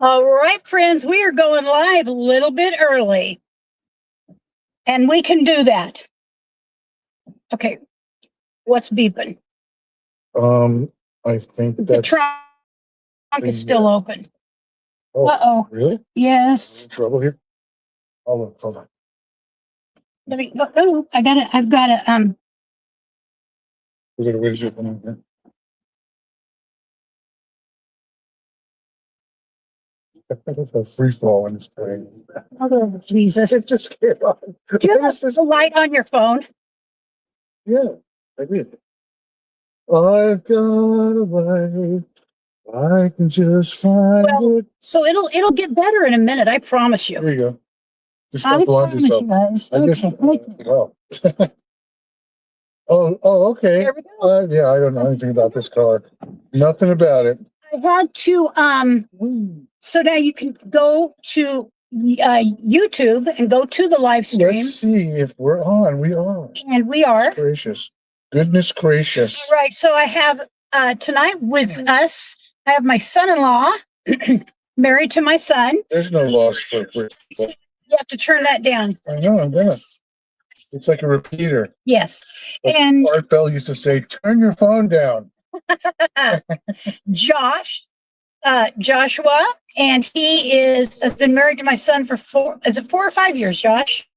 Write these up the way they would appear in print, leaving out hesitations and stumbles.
All right, friends, we are going live a little bit early. And we can do that. Okay. What's beeping? I think the trunk is still open. Oh, uh-oh. Really? Yes. Trouble here? Hold on. Let me go. I've got it. We're gonna wait a minute. It's a free fall in this plane. Oh, Jesus. It just came on. Do you have a light on your phone? Yeah, I did. I've got a light. I can just find it. So it'll get better in a minute. I promise you. There you go. Just don't launch yourself. You guys. I guess. Well. Okay. There we go. Yeah, I don't know anything about this car. Nothing about it. I had to so now you can go to YouTube and go to the live stream. Let's see if we're on. We are. And we are. Goodness gracious. All right. So I have tonight with us, I have my son-in-law married to my son. There's no loss for people. You have to turn that down. I know, I'm gonna. It's like a repeater. Yes. Like and Art Bell used to say, turn your phone down. Joshua, and he has been married to my son for 4 or 5 years, Josh?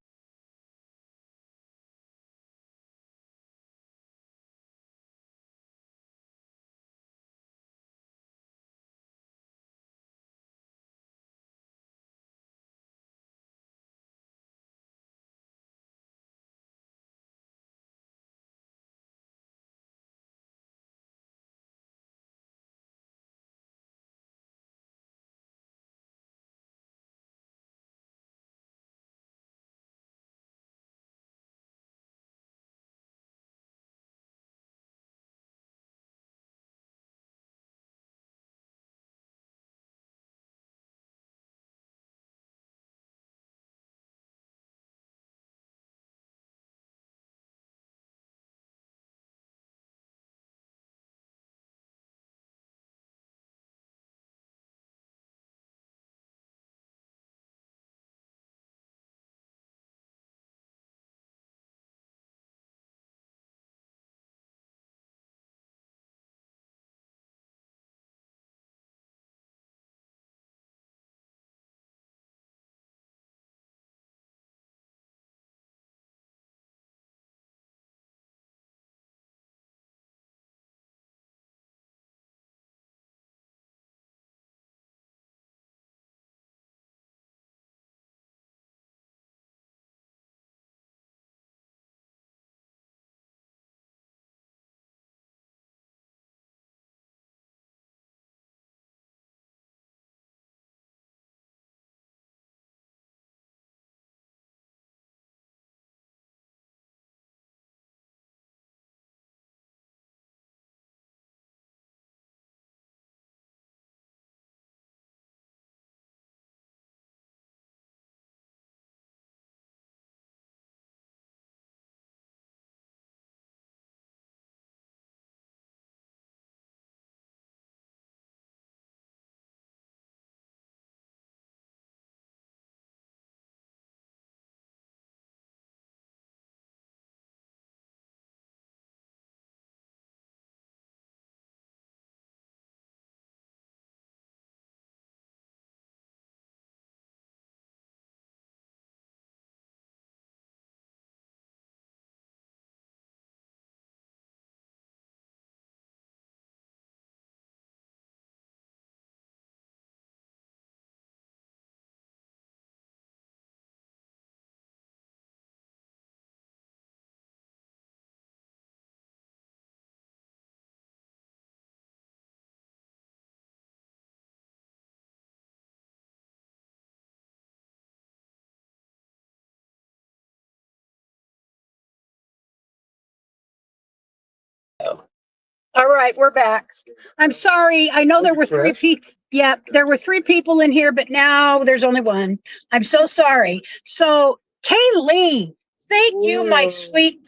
All right, we're back. I'm sorry. I know there were 3 people. Yeah, there were 3 people in here, but now there's only 1. I'm so sorry. So, Kaylee, thank you, my sweet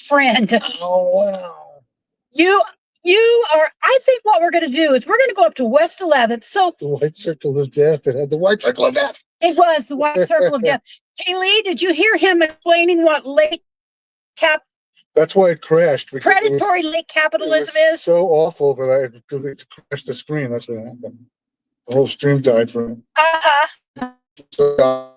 friend. Oh, wow. You I think what we're going to do is we're going to go up to West 11th. So The white circle of death. It had the white circle of death. it was the white circle of death. Hey, Lee, did you hear him explaining what That's why it crashed. predatory late capitalism is? So awful that I had to crash the screen. That's what happened. The whole stream died for him. So,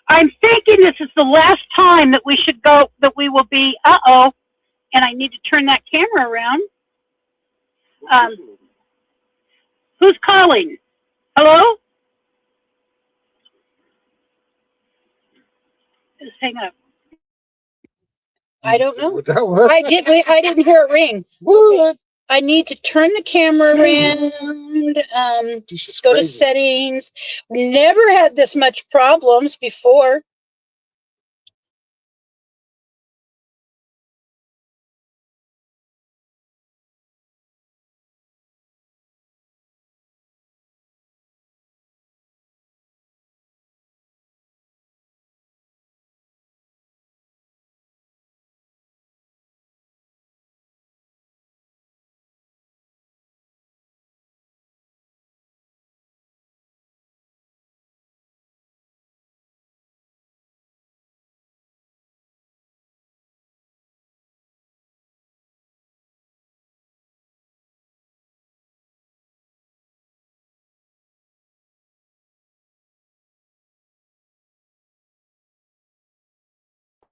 I'm thinking this is the last time that we should go, that we will be, and I need to turn that camera around. Who's calling? Hello? Just hang up. I don't know. I didn't hear it ring. what? I need to turn the camera around. Just go to settings. We never had this much problems before.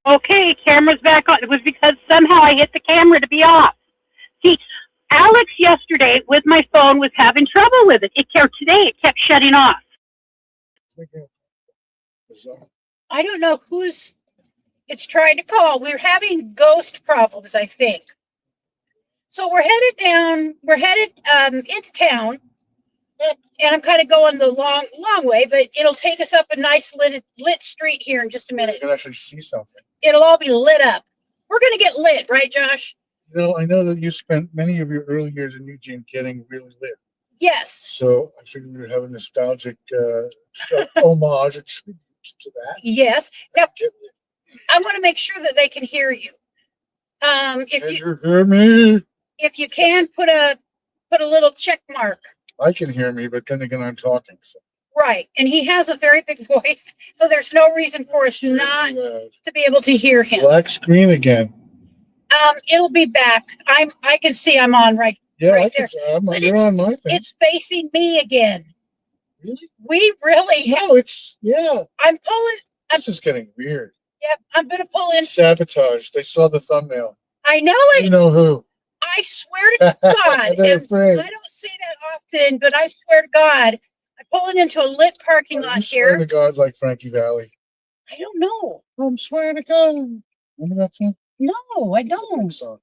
Okay, camera's back on. It was because somehow I hit the camera to be off. See, Alex yesterday with my phone was having trouble with it. Today it kept shutting off. I don't know it's trying to call. We're having ghost problems, I think. So we're headed into town. And I'm kind of going the long way, but it'll take us up a nice lit street here in just a minute. You can actually see something. It'll all be lit up. We're going to get lit, right, Josh? I know that you spent many of your early years in Eugene getting really lit. Yes. So I figured we would have a nostalgic homage to that. Yes. Now, I want to make sure that they can hear you. If you hear me, if you can put a little check mark I can hear me, but then again, I'm talking. So. Right. And he has a very big voice. So there's no reason for us not to be able to hear him. Black screen again. It'll be back. I can see I'm on right. Yeah, right I can there. you're on my thing. It's facing me again. Really? We really No, it's I'm pulling. This is getting weird. Yep, I'm gonna pull in. Sabotage. They saw the thumbnail. I know it. You know who? I swear to God. They're afraid. I don't say that often, but I swear to God, I'm pulling into a lit parking lot here. Swear to God, like Frankie Valli. I don't know. I'm swearing to God. Remember that song? No, I don't. Song.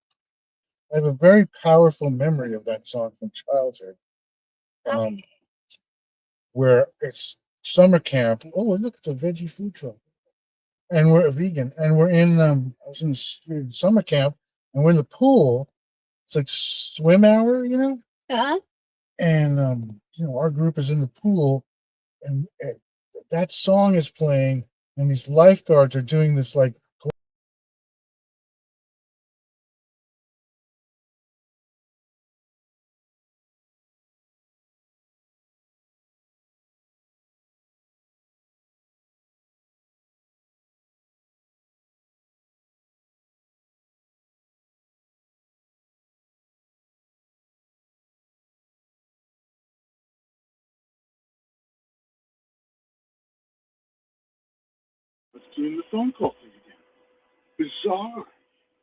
I have a very powerful memory of that song from childhood. Okay. Where it's summer camp. Oh, look, it's a veggie food truck. And we're a vegan. And we're in, I was in summer camp, and we're in the pool. It's like swim hour, you know? Uh-huh. And, our group is in the pool, and that song is playing, and these lifeguards are doing this, like, let's do the phone call thing again. Bizarre.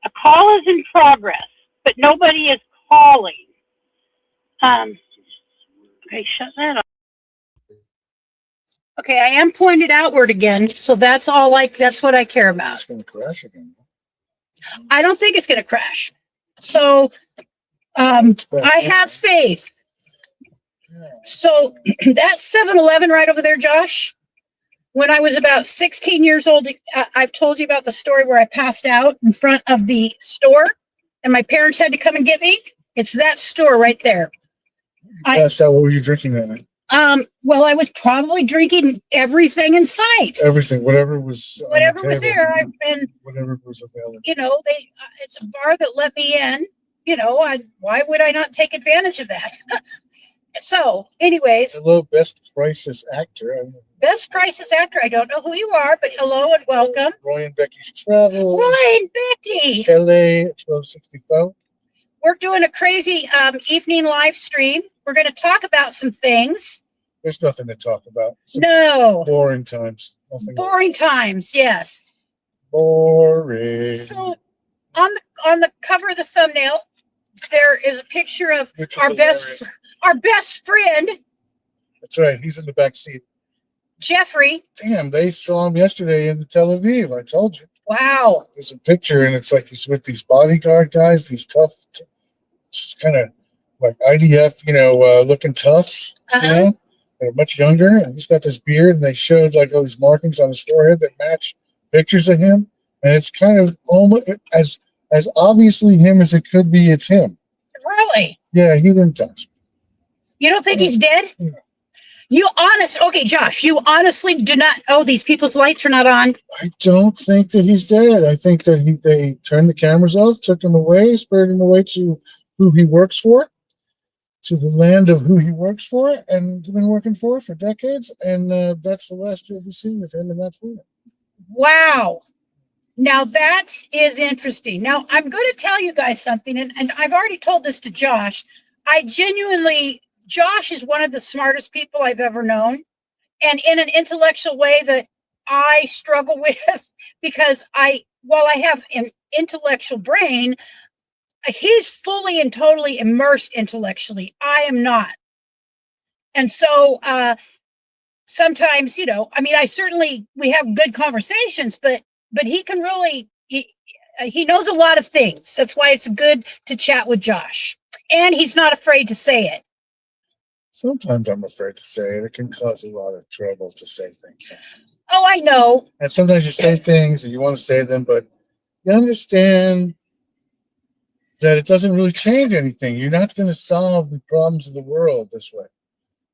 A call is in progress, but nobody is calling. Okay, shut that off. Okay, I am pointed outward again, so that's what I care about. It's going to crash again. I don't think it's going to crash. So, I have faith. So that's 7-Eleven right over there, Josh. When I was about 16 years old, I've told you about the story where I passed out in front of the store and my parents had to come and get me. It's that store right there. Passed out. What were you drinking that night? Well, I was probably drinking everything in sight. Everything, whatever was there. Whatever was available. It's a bar that let me in. Why would I not take advantage of that? So, anyways. Hello, Best Crisis Actor. Best Crisis Actor. I don't know who you are, but hello and welcome. Roy and Becky's Travel. Roy and Becky. LA 1264. We're doing a crazy evening live stream. We're going to talk about some things. There's nothing to talk about. No. Boring times. Boring times, yes. Boring. So, on the cover of the thumbnail, there is a picture of our best friend. That's right. He's in the back seat. Jeffrey. Damn, they saw him yesterday in Tel Aviv. I told you. Wow. There's a picture, and it's like he's with these bodyguard guys, these tough, kind of like IDF, looking toughs. Uh-huh. They're much younger, and he's got this beard, and they showed like all these markings on his forehead that match pictures of him, and it's kind of almost as obviously him as it could be. It's him. Really? Yeah, he didn't touch. You don't think he's dead? No. Okay, Josh, you honestly do not. Oh, these people's lights are not on. I don't think that he's dead. I think that they turned the cameras off, took him away, spurred him away to who he works for, to the land of who he works for, and been working for decades. And that's the last you'll be seeing of him in that photo. Wow. Now that is interesting. Now I'm going to tell you guys something, and I've already told this to Josh. Josh is one of the smartest people I've ever known, and in an intellectual way that I struggle with, because while I have an intellectual brain, he's fully and totally immersed intellectually. I am not. And so sometimes, we have good conversations, but he can really, he knows a lot of things. That's why it's good to chat with Josh. And he's not afraid to say it. Sometimes I'm afraid to say it. It can cause a lot of trouble to say things. Oh, I know. And sometimes you say things and you want to say them, but you understand that it doesn't really change anything. You're not going to solve the problems of the world this way.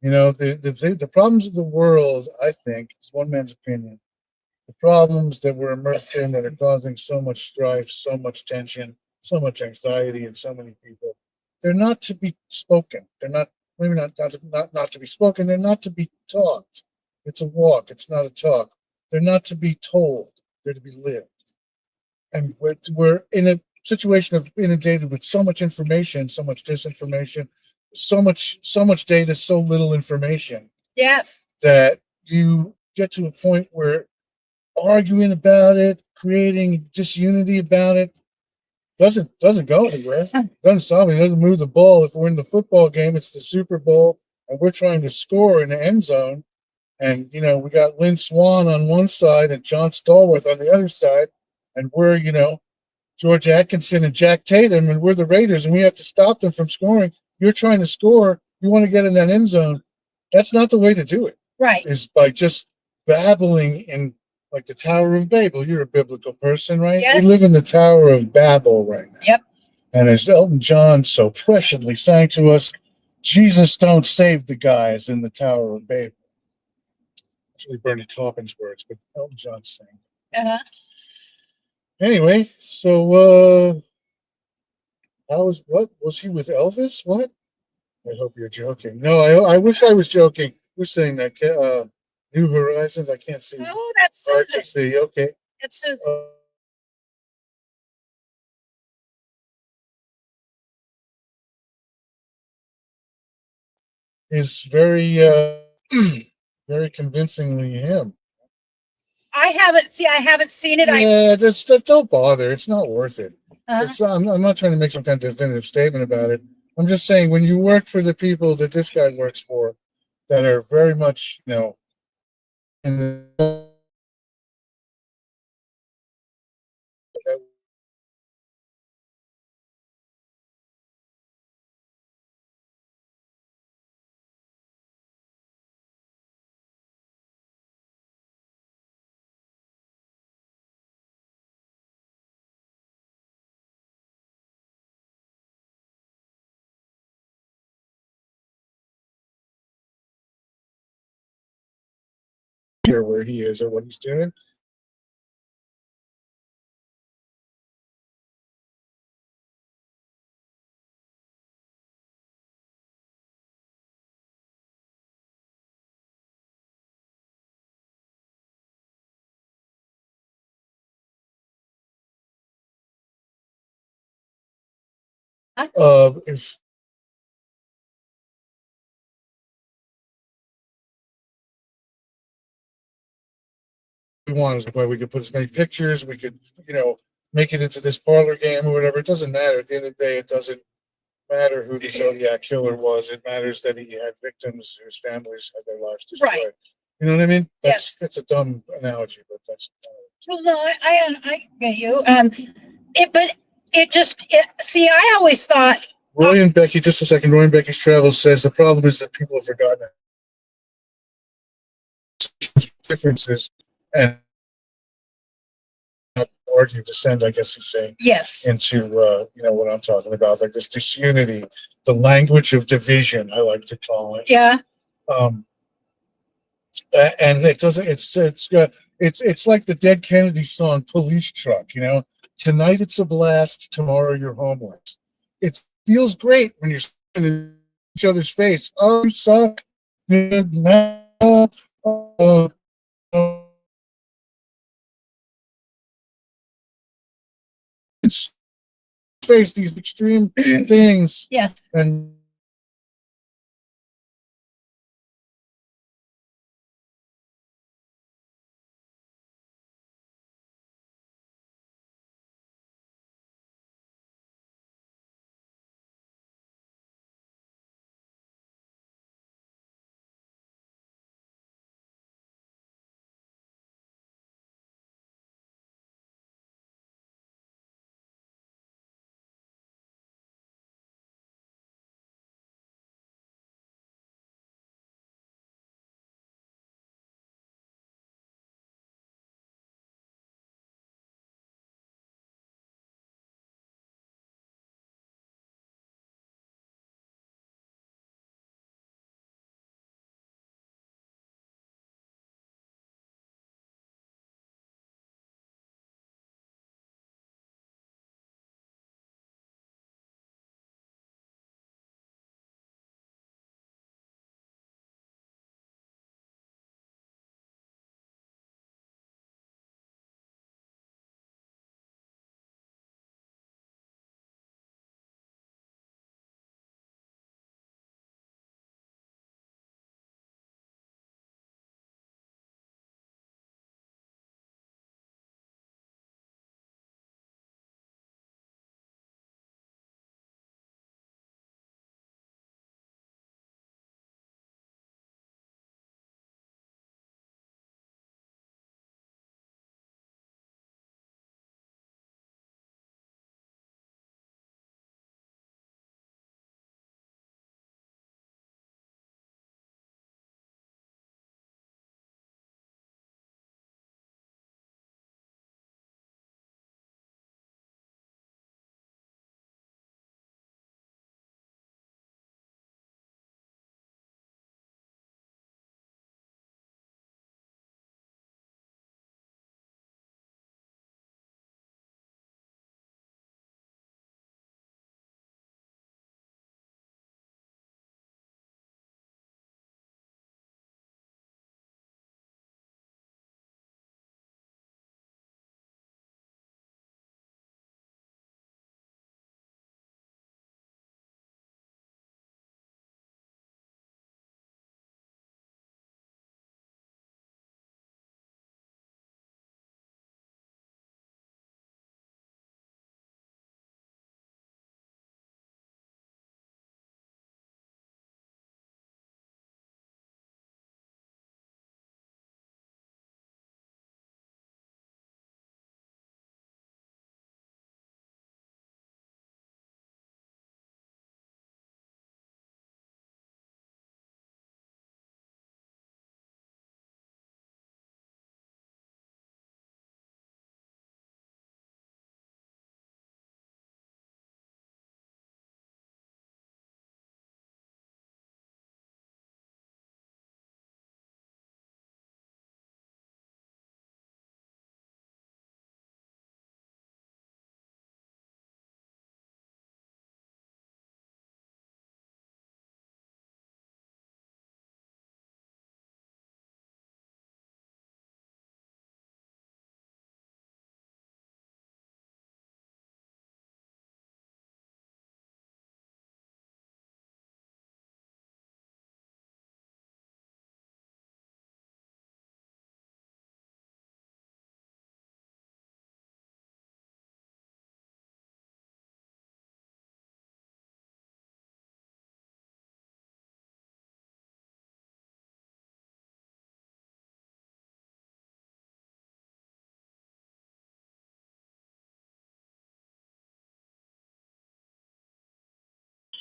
The problems of the world, I think, it's one man's opinion, the problems that we're immersed in that are causing so much strife, so much tension, so much anxiety in so many people, they're not to be spoken. They're not maybe not to be spoken. They're not to be taught. It's a walk. It's not a talk. They're not to be told. They're to be lived. And we're in a situation of inundated with so much information, so much disinformation, so much data, so little information. Yes. That you get to a point where arguing about it, creating disunity about it, doesn't go anywhere. Doesn't solve it. It doesn't move the ball. If we're in the football game, it's the Super Bowl, and we're trying to score in the end zone. And we got Lynn Swan on one side and John Stallworth on the other side, and we're George Atkinson and Jack Tatum, and we're the Raiders, and we have to stop them from scoring. You're trying to score. You want to get in that end zone. That's not the way to do it. Right. Is by just babbling in like the Tower of Babel. You're a biblical person, right? Yes. We live in the Tower of Babel right now. Yep. And as Elton John so presciently sang to us, Jesus don't save the guys in the Tower of Babel. That's really Bernie Taupin's words, but Elton John sang. Uh-huh. Anyway, so what was he with Elvis? What? I hope you're joking. No, I wish I was joking. Who's saying that? New Horizons. I can't see. Oh, that's Hard Susan. to see. Okay. It's Susan. Is very very convincingly him. I haven't seen it. Yeah, that's don't bother. It's not worth it. Uh-huh. I'm not trying to make some kind of definitive statement about it. I'm just saying when you work for the people that this guy works for, that are very much in the, where he is or what he's doing. If we want, is the way we could put as many pictures, we could, make it into this parlor game or whatever. It doesn't matter. At the end of the day, it doesn't matter who the Zodiac killer was. It matters that he had victims whose families had their lives destroyed. Right. You know what I mean? Yes. That's a dumb analogy, but that's. Well, no, I get you. See, I always thought. Roy and Becky, just a second. Roy and Becky's Travels says the problem is that people have forgotten differences and origin of descent, I guess he's saying. Yes. Into what I'm talking about, like this disunity, the language of division, I like to call it. Yeah. And it doesn't. It's like the Dead Kennedy song, "Police Truck." Tonight it's a blast. Tomorrow you're homeless. It feels great when you're in each other's face. Oh, you suck. Face these extreme things. Yes. And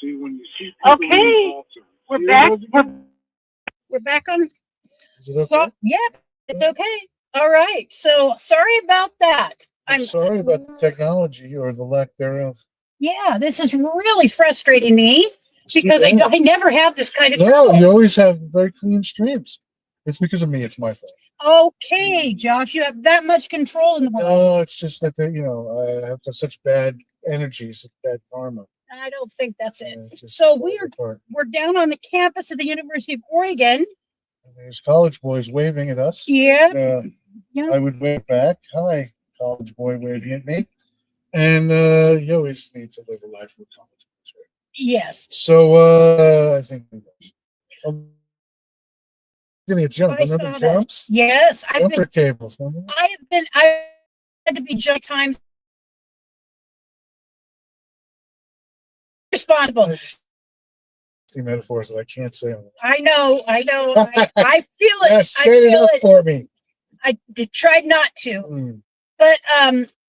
Okay, we're back. We're back on. Is it okay? So, yeah, it's okay. All right. So sorry about that. I'm sorry about the technology or the lack thereof. Yeah, this is really frustrating me because Yeah. I never have this kind of No, trouble. you always have very clean streams. It's because of me. It's my fault. Okay, Josh, you have that much control in the world. No, it's just that I have such bad energy, such bad karma. I don't think that's it. Yeah, it's just So falls apart. we're down on the campus of the University of Oregon. And there's college boys waving at us. Yeah. Yeah. I would wave back. Hi, college boy waving at me. And you always need to live a life with college boys, right? Yes. So I think I'm getting a jump. I Remember saw that. jumps? Yes, Jumper cables. Remember? I had to be jump times responsible. The metaphors that I can't say. I know. I feel it. Yeah, set it up for me. I tried not to, but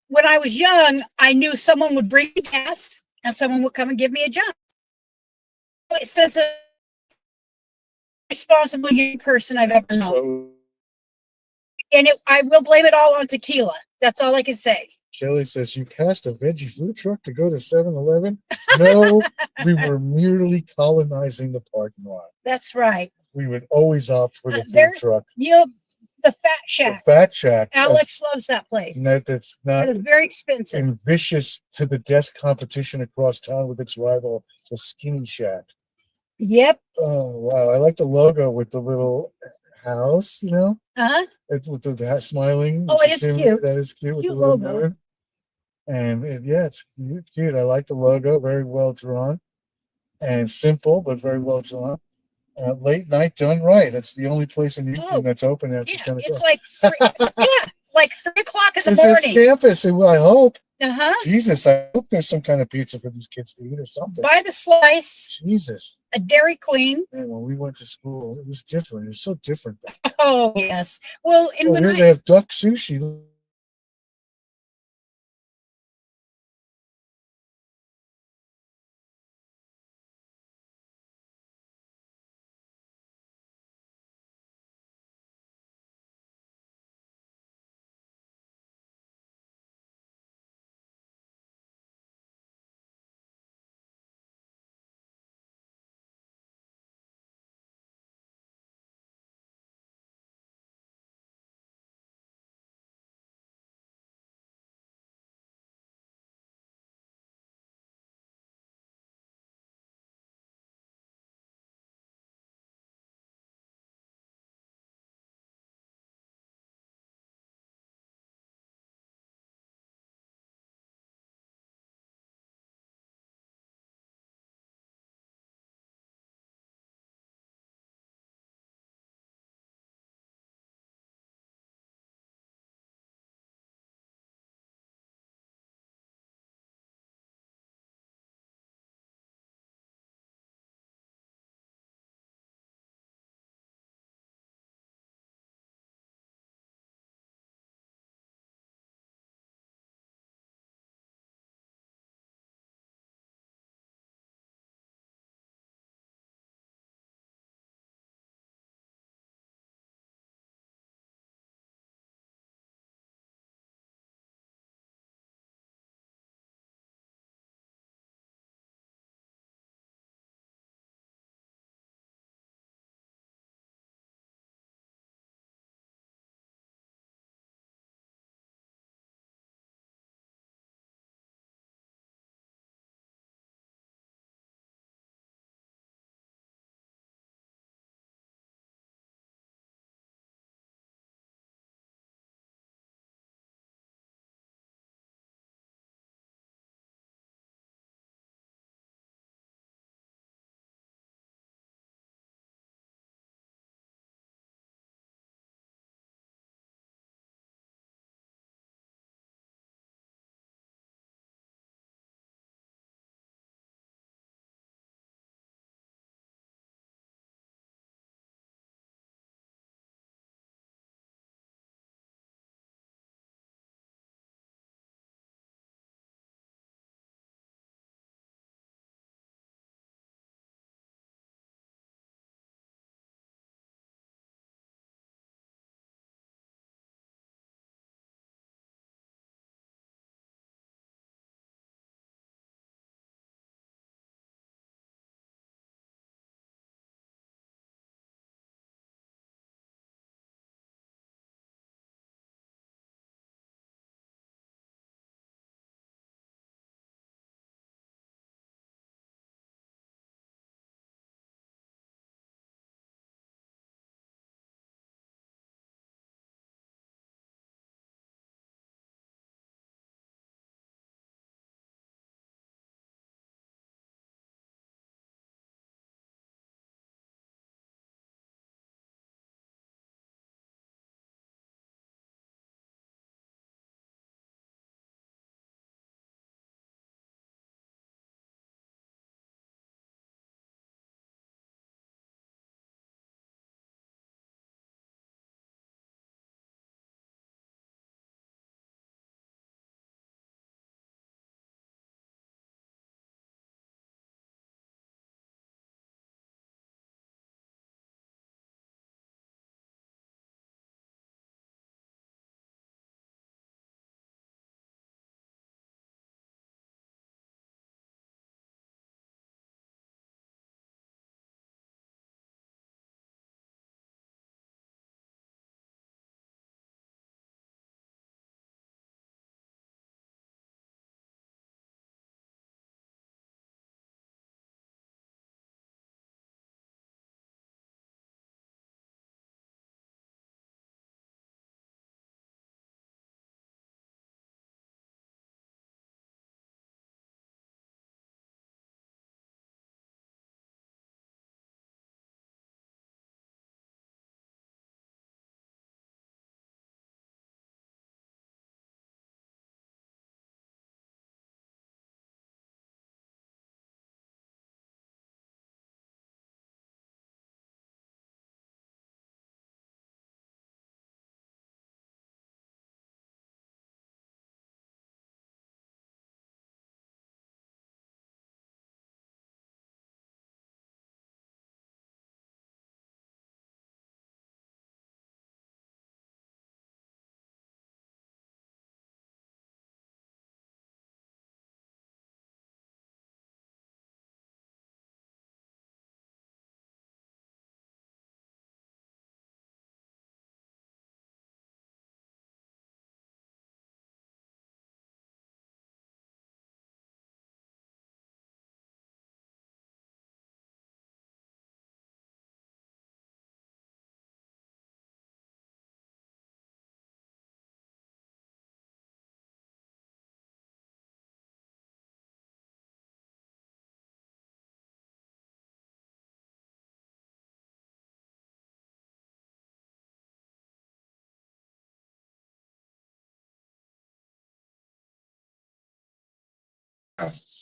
when I was young, I knew someone would bring gas and someone would come and give me a jump. It says a responsible young person I've ever known. And I will blame it all on tequila. That's all I can say. Kelly says, you passed a veggie food truck to go to 7-Eleven? No, we were merely colonizing the parking lot. That's right. We would always opt for the food truck. The Fat Shack. The Fat Shack. Alex loves that place. That's not. It's very expensive. And vicious to the death competition across town with its rival, the Skinny Shack. Yep. Oh, wow. I like the logo with the little house, Uh-huh. It's with the smiling. Oh, it is cute. That is cute. Cute with the little logo. moon. And it's cute. I like the logo. Very well drawn. And simple, but very well drawn. Late night done right. That's the only place in Eugene that's open after 10 o'clock. It's like 3 o'clock in the morning. It's campus, and I hope. Uh-huh. Jesus, I hope there's some kind of pizza for these kids to eat or something. Buy the slice. Jesus. A Dairy Queen. Man, when we went to school, it was different. It was so different. Oh, yes. Well, and here they have duck sushi.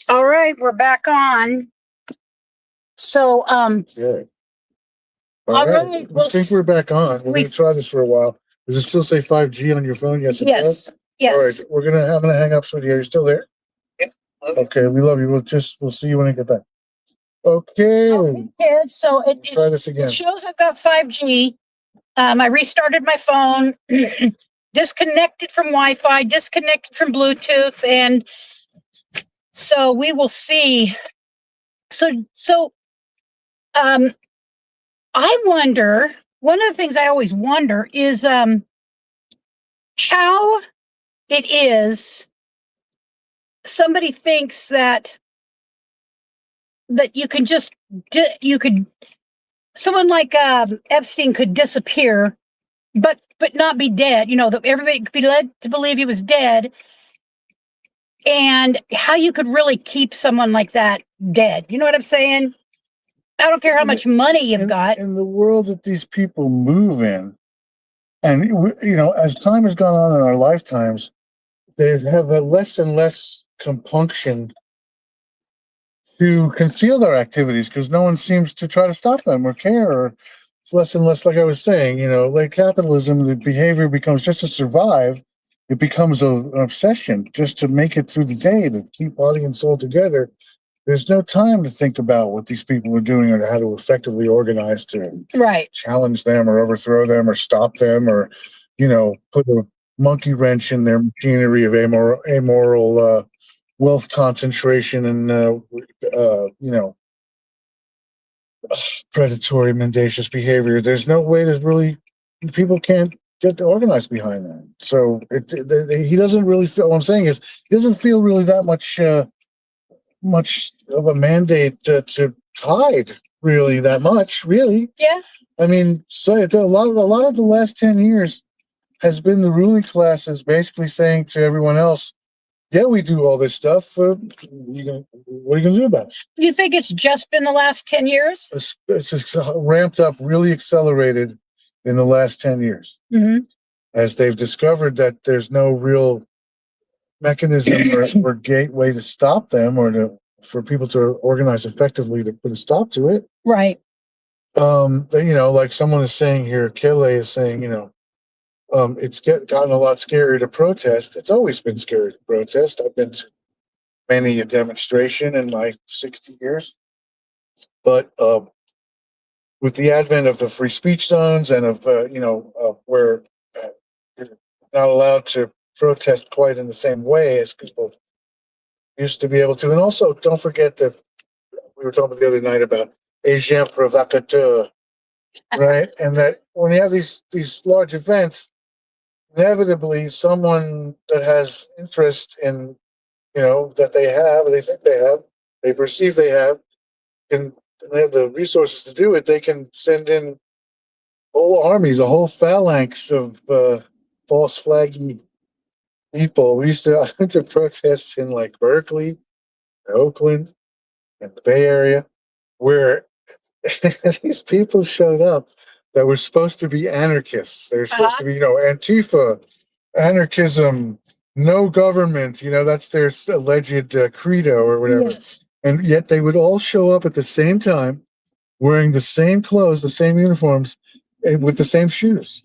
All right, we're back on. So, Yeah. all right, I we'll think we're back on. We're going to try this for a while. Does it still say 5G on your phone? Yes, it does. Yes. All right, I'm gonna hang up, sweetie. Are you still there? Yeah. Okay, we love you. We'll see you when I get back. Okay. Kids, so Try this again. it shows I've got 5G. I restarted my phone, disconnected from Wi-Fi, disconnected from Bluetooth, and so we will see. So, I wonder. One of the things I always wonder is how it is. Somebody thinks that you can just someone like Epstein could disappear, but not be dead. That everybody could be led to believe he was dead, and how you could really keep someone like that dead. You know what I'm saying? I don't care how much money you've got. In the world that these people move in, and as time has gone on in our lifetimes, they have a less and less compunction to conceal their activities because no one seems to try to stop them or care. Or it's less and less, like I was saying, like capitalism, the behavior becomes just to survive. It becomes an obsession just to make it through the day, to keep body and soul together. There's no time to think about what these people are doing or how to effectively organize to challenge them or overthrow them or stop them or, put a monkey wrench in their machinery of amoral wealth concentration and, predatory, mendacious behavior. There's no way people can't get organized behind that. So he doesn't really feel, what I'm saying is, he doesn't feel really that much of a mandate to hide really that much, really. Yeah. I mean, so a lot of the last 10 years has been the ruling classes basically saying to everyone else, yeah, we do all this stuff. What are you going to do about it? You think it's just been the last 10 years? It's ramped up, really accelerated in the last 10 years. Mm-hmm. As they've discovered that there's no real mechanism or gateway to stop them or for people to organize effectively to put a stop to it. Right. Like someone is saying here, Kelly is saying, it's gotten a lot scarier to protest. It's always been scary to protest. I've been to many a demonstration in my 60 years. But with the advent of the free speech zones and of, where you're not allowed to protest quite in the same way as people used to be able to. And also, don't forget that we were talking the other night about agent provocateur, right? And that when you have these large events, inevitably someone that has interest in, that they have, or they think they have, they perceive they have, and they have the resources to do it, they can send in whole armies, a whole phalanx of false flaggy people. We used to protest in like Berkeley, Oakland, and the Bay Area, where these people showed up that were supposed to be anarchists. They're supposed to be, Antifa, anarchism, no government. That's their alleged credo or whatever. Yes. And yet they would all show up at the same time, wearing the same clothes, the same uniforms, and with the same shoes.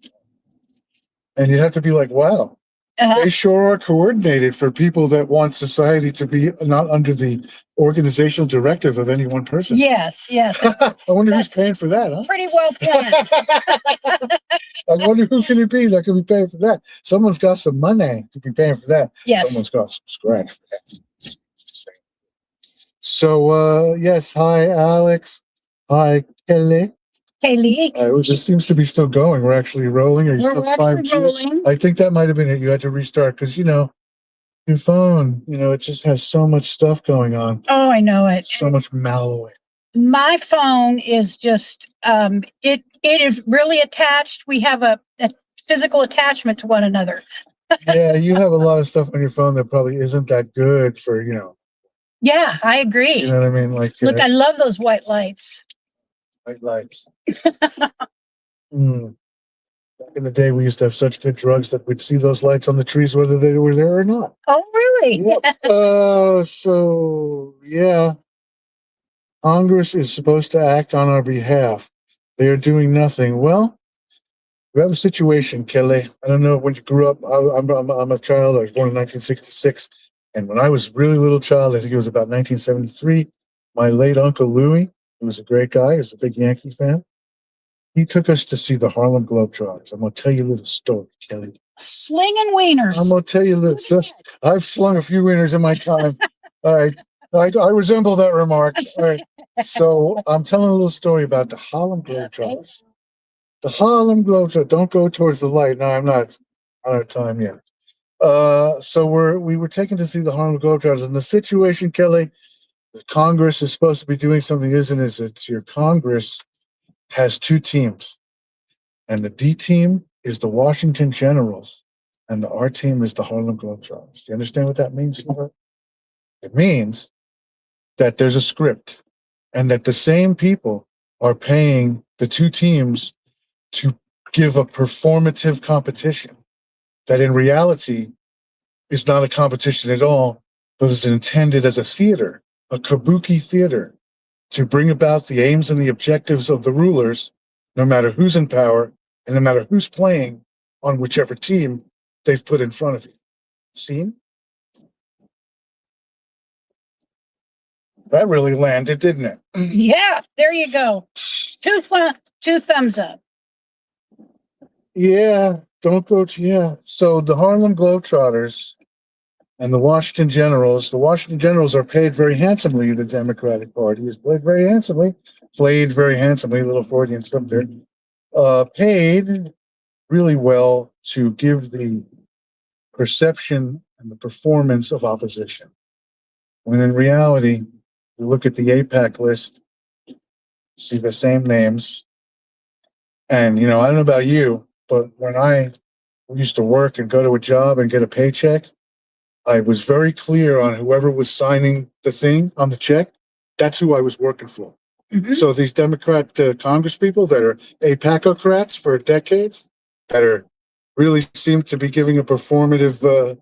And you'd have to be like, wow. They sure are coordinated for people that want society to be not under the organizational directive of any one person. Yes. I wonder who's paying for that, huh? Pretty well planned. I wonder who can it be that could be paying for that? Someone's got some money to be paying for that. Yes. Someone's got some scratch for that. So, yes. Hi, Alex. Hi, Kelly. Kaylee. It just seems to be still going. We're actually rolling. Are you still 5G? Rolling. I think that might have been it. You had to restart because, your phone, it just has so much stuff going on. Oh, I know it. So much malware. My phone is just, it is really attached. We have a physical attachment to one another. Yeah, you have a lot of stuff on your phone that probably isn't that good for, Yeah, I agree. You know what I mean? Like, look, I love those white lights. White lights. in the day, we used to have such good drugs that we'd see those lights on the trees, whether they were there or not. Oh, really? Yep. So yeah, Congress is supposed to act on our behalf. They are doing nothing. Well, we have a situation, Kelly. I don't know when you grew up. I'm a child. I was born in 1966. And when I was a really little child, I think it was about 1973, my late Uncle Louie, who was a great guy, he was a big Yankee fan, he took us to see the Harlem Globetrotters. I'm going to tell you a little story, Kelly. Slinging wieners. I'm going to tell you a little. I've slung a few wieners in my time. All right. I resemble that remark. All right. So I'm telling a little story about the Harlem Globetrotters. The Harlem Globetrotters. Don't go towards the light. No, I'm not. I don't have time yet. So we were taken to see the Harlem Globetrotters, and the situation, Kelly, the Congress is supposed to be doing something, isn't it? It's your Congress has two teams, and the D team is the Washington Generals, and the R team is the Harlem Globetrotters. Do you understand what that means? It means that there's a script, and that the same people are paying the two teams to give a performative competition that in reality is not a competition at all, but is intended as a theater, a kabuki theater, to bring about the aims and the objectives of the rulers, no matter who's in power and no matter who's playing on whichever team they've put in front of you. Seen? That really landed, didn't it? Yeah, there you go. Two thumbs up. Yeah, don't go to, yeah. So the Harlem Globetrotters and the Washington Generals are paid very handsomely. The Democratic Party is played very handsomely, a little Freudian stuff there, paid really well to give the perception and the performance of opposition. When in reality, you look at the AIPAC list, see the same names. And, I don't know about you, but when I used to work and go to a job and get a paycheck, I was very clear on whoever was signing the thing on the check. That's who I was working for. Mm-hmm. So these Democrat Congress people that are AIPACocrats for decades, that are really seem to be giving a performative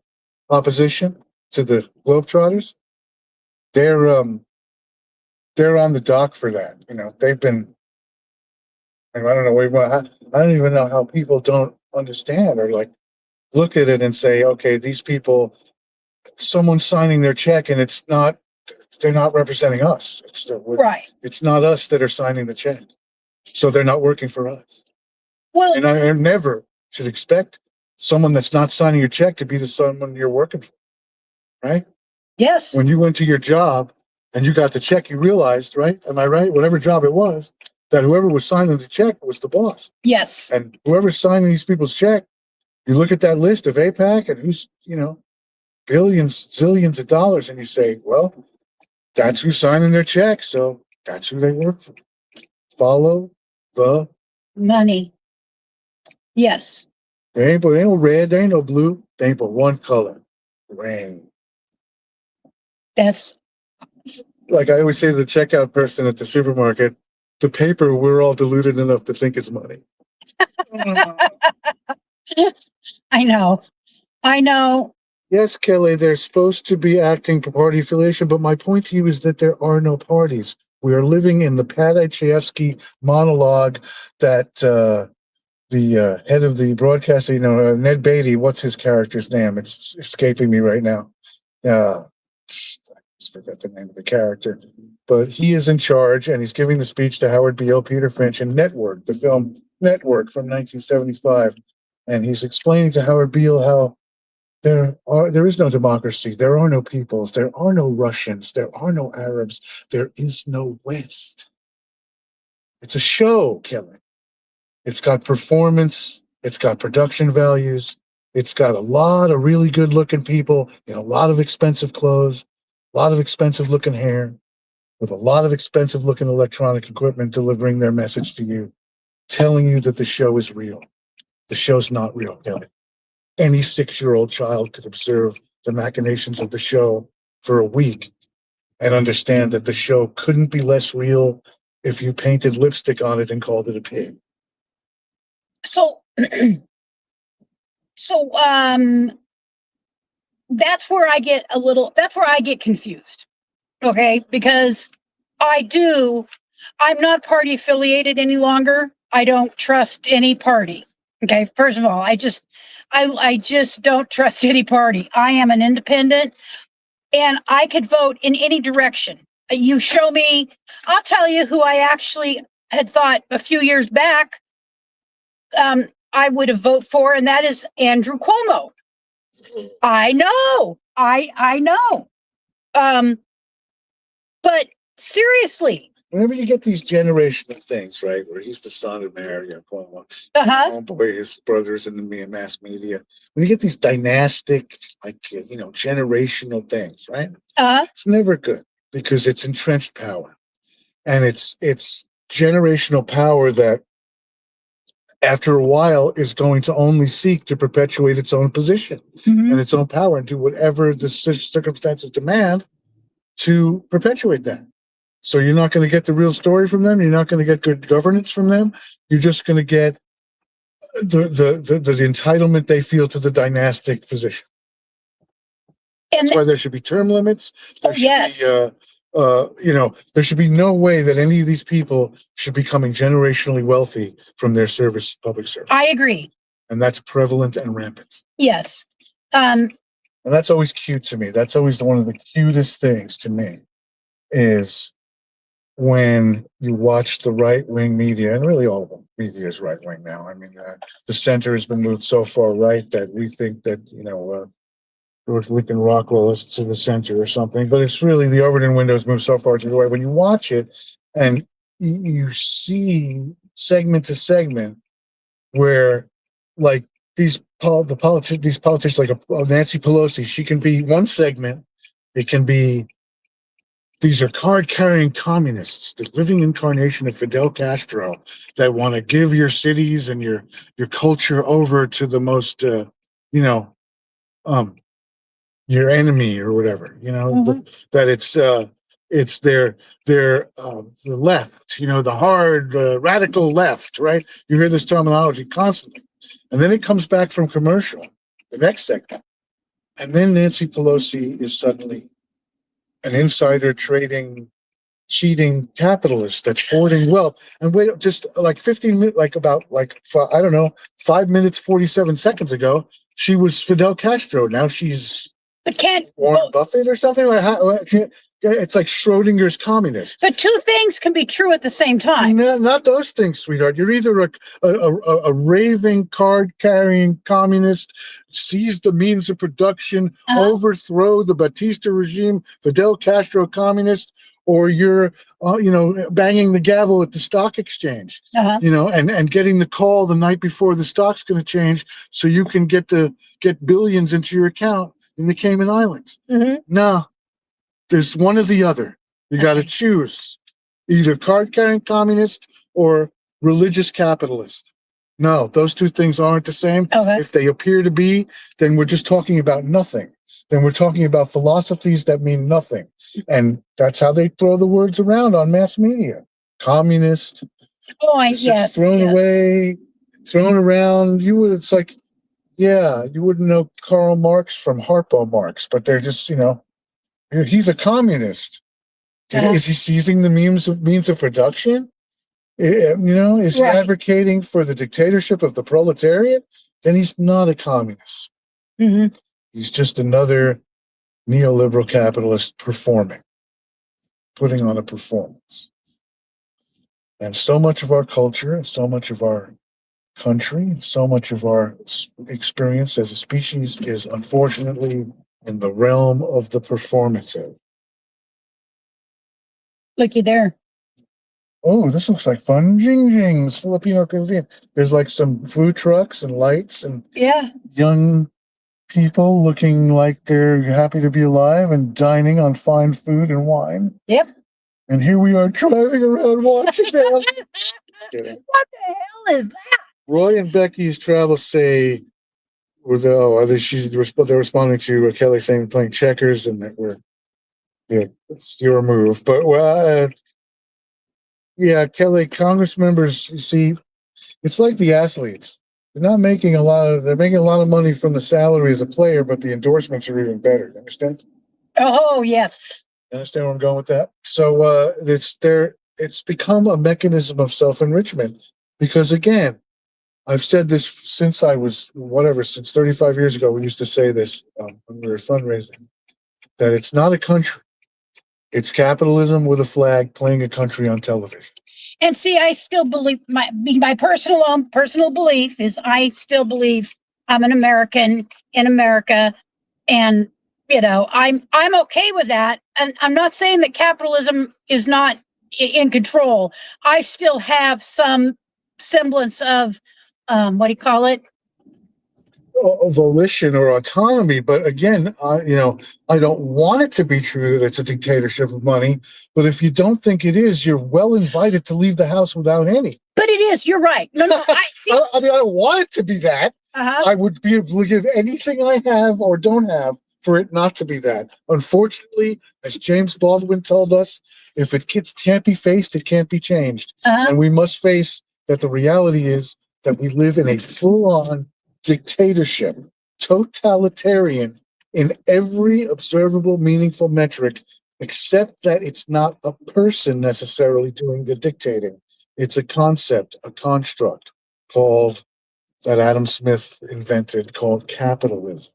opposition to the Globetrotters, they're on the dock for that. They've been. I don't know. I don't even know how people don't understand or look at it and say, okay, these people, someone's signing their check and they're not representing us. Right. It's not us that are signing the check. So they're not working for us. Well, and I never should expect someone that's not signing your check to be the someone you're working for. Right? Yes. When you went to your job and you got the check, you realized, right? Am I right? Whatever job it was, that whoever was signing the check was the boss. Yes. And whoever's signing these people's check, you look at that list of AIPAC and who's, billions, zillions of dollars, and you say, well, that's who's signing their check, so that's who they work for. Follow the money. Yes. There ain't no red, there ain't no blue, there ain't but one color. Rain. That's like I always say to the checkout person at the supermarket, the paper we're all deluded enough to think is money. I know. Yes, Kelly, they're supposed to be acting for party affiliation, but my point to you is that there are no parties. We are living in the Pat Chayefsky monologue that the head of the broadcaster, Ned Beatty, what's his character's name? It's escaping me right now. I just forgot the name of the character. But he is in charge, and he's giving the speech to Howard Beale, Peter Finch, and Network, the film Network from 1975. And he's explaining to Howard Beale how there is no democracy, there are no peoples, there are no Russians, there are no Arabs, there is no West. It's a show, Kelly. It's got performance, it's got production values, it's got a lot of really good looking people in a lot of expensive clothes, a lot of expensive looking hair, with a lot of expensive looking electronic equipment delivering their message to you, telling you that the show is real. The show's not real, Kelly. Any 6-year-old child could observe the machinations of the show for a week and understand that the show couldn't be less real if you painted lipstick on it and called it a pig. So So that's where I get confused. Okay, because I'm not party affiliated any longer. I don't trust any party. Okay, first of all, I just don't trust any party. I am an independent and I could vote in any direction. You show me, I'll tell you who I actually had thought a few years back I would have voted for, and that is Andrew Cuomo. I know. I know. But seriously. Whenever you get these generational things, right, where he's the son of Mary, Cuomo, oh boy, his brothers in the mass media. When you get these dynastic, like generational things, right? It's never good because it's entrenched power, and it's generational power that, after a while, is going to only seek to perpetuate its own position and its own power and do whatever the circumstances demand to perpetuate that. So you're not going to get the real story from them. You're not going to get good governance from them. You're just going to get the entitlement they feel to the dynastic position. And that's why there should be term limits. There should be, there should be no way that any of these people should be becoming generationally wealthy from their public service. I agree. And that's prevalent and rampant. Yes. And that's always cute to me. That's always one of the cutest things to me is when you watch the right-wing media, and really all of the media is right-wing now. I mean, the center has been moved so far right that we think that, George Lincoln Rockwell is to the center or something, but it's really the Overton windows moved so far to the right. When you watch it and you see segment to segment where, like, these politicians like Nancy Pelosi, she can be one segment. It can be, these are card-carrying communists, the living incarnation of Fidel Castro that want to give your cities and your culture over to the most, your enemy or whatever. That it's their the left, the hard radical left, right? You hear this terminology constantly, and then it comes back from commercial, the next segment, and then Nancy Pelosi is suddenly an insider trading, cheating capitalist that's hoarding wealth. And wait, just like 15 minutes, I don't know, 5 minutes, 47 seconds ago, she was Fidel Castro. Now she's Warren Buffett or something. It's like Schrodinger's communist. But two things can be true at the same time. No, not those things, sweetheart. You're either a raving, card-carrying communist, seize the means of production, overthrow the Batista regime, Fidel Castro communist, or you're, banging the gavel at the stock exchange, and getting the call the night before the stock's going to change so you can get billions into your account in the Cayman Islands. No. There's one or the other. You got to choose either card-carrying communist or religious capitalist. No, those two things aren't the same. If they appear to be, then we're just talking about nothing. Then we're talking about philosophies that mean nothing. And that's how they throw the words around on mass media. Communist. Just thrown away, thrown around. It's like, you wouldn't know Karl Marx from Harpo Marx, but they're just, he's a communist. Is he seizing the means of production? Is he advocating for the dictatorship of the proletariat? Then he's not a communist. He's just another neoliberal capitalist putting on a performance. And so much of our culture, so much of our country, so much of our experience as a species is unfortunately in the realm of the performative. Looky there. Oh, this looks like fun. Jing Jing's Filipino cuisine. There's like some food trucks and lights and young people looking like they're happy to be alive and dining on fine food and wine. Yep. And here we are driving around watching them. What the hell is that? Roy and Becky's travels say, they're responding to Kelly saying playing checkers and that it's your move. But Kelly, Congress members, you see, it's like the athletes. They're making a lot of money from the salary as a player, but the endorsements are even better. You understand? Oh, yes. You understand where I'm going with that? So it's become a mechanism of self-enrichment because again, I've said this since I was since 35 years ago. We used to say this when we were fundraising, that it's not a country. It's capitalism with a flag playing a country on television. And see, I still believe my personal belief is I still believe I'm an American in America, and I'm okay with that. And I'm not saying that capitalism is not in control. I still have some semblance of what do you call it? Volition or autonomy, but again, I don't want it to be true that it's a dictatorship of money. But if you don't think it is, you're well invited to leave the house without any. But it is. You're right. No, I see. I mean, I don't want it to be that. I would be able to give anything I have or don't have for it not to be that. Unfortunately, as James Baldwin told us, if it can't be faced, it can't be changed, and we must face that. The reality is that we live in a full-on dictatorship, totalitarian in every observable, meaningful metric, except that it's not a person necessarily doing the dictating. It's a concept, a construct that Adam Smith invented called capitalism.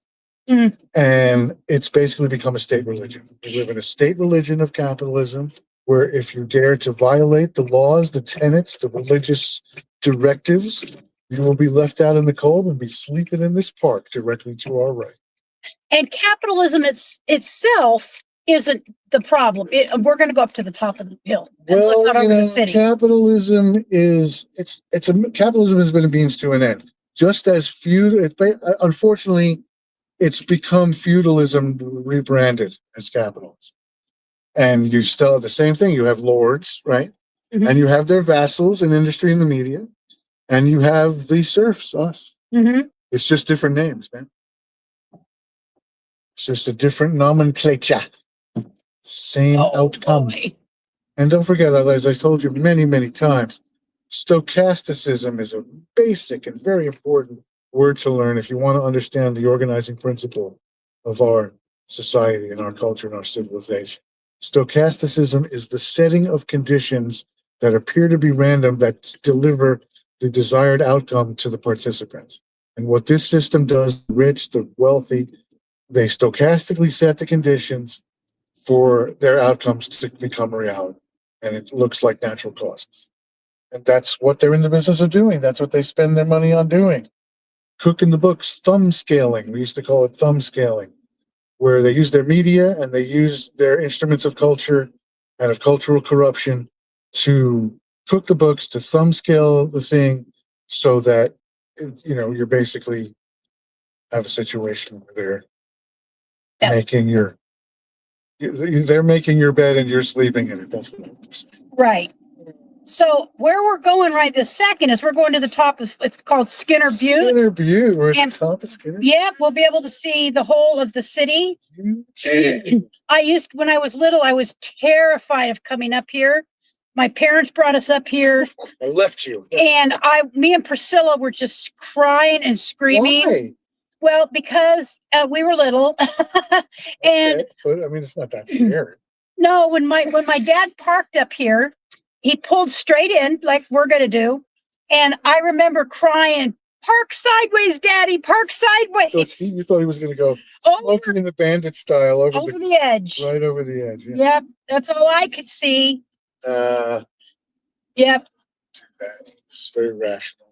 And it's basically become a state religion. We live in a state religion of capitalism where if you dare to violate the laws, the tenets, the religious directives, you will be left out in the cold and be sleeping in this park directly to our right. And capitalism itself isn't the problem. We're going to go up to the top of the hill and look out over the city. Capitalism capitalism has been a means to an end. Just as unfortunately, it's become feudalism rebranded as capitalism. And you still have the same thing. You have lords, right? Mm-hmm. And you have their vassals in industry and the media. And you have the serfs, us. Mm-hmm. It's just different names, man. It's just a different nomenclature. Same outcome. Boy. And don't forget, as I told you many, many times, stochasticism is a basic and very important word to learn if you want to understand the organizing principle of our society and our culture and our civilization. Stochasticism is the setting of conditions that appear to be random that deliver the desired outcome to the participants. And what this system does, the rich, the wealthy, they stochastically set the conditions for their outcomes to become a reality. And it looks like natural causes. And that's what they're in the business of doing. That's what they spend their money on doing. Cooking the books, thumb scaling. We used to call it thumb scaling, where they use their media and they use their instruments of culture and of cultural corruption to cook the books, to thumb scale the thing so that, you're basically have a situation where they're making your bed and you're sleeping in it. That's what I'm saying. Right. So where we're going right this second is we're going to the top of, it's called Skinner Butte. Skinner Butte. We're at the top of Skinner. Yeah, we'll be able to see the whole of the city. When I was little, I was terrified of coming up here. My parents brought us up here. I left you. And me and Priscilla were just crying and screaming. Why? Well, because we were little. And but I mean, it's not that scary. No, when my dad parked up here, he pulled straight in like we're going to do. And I remember crying, "Park sideways, Daddy, park sideways." So you thought he was going to go smoking in the bandit style over the edge. Right over the edge. Yeah. Yep. That's all I could see. Yep. It's very rational.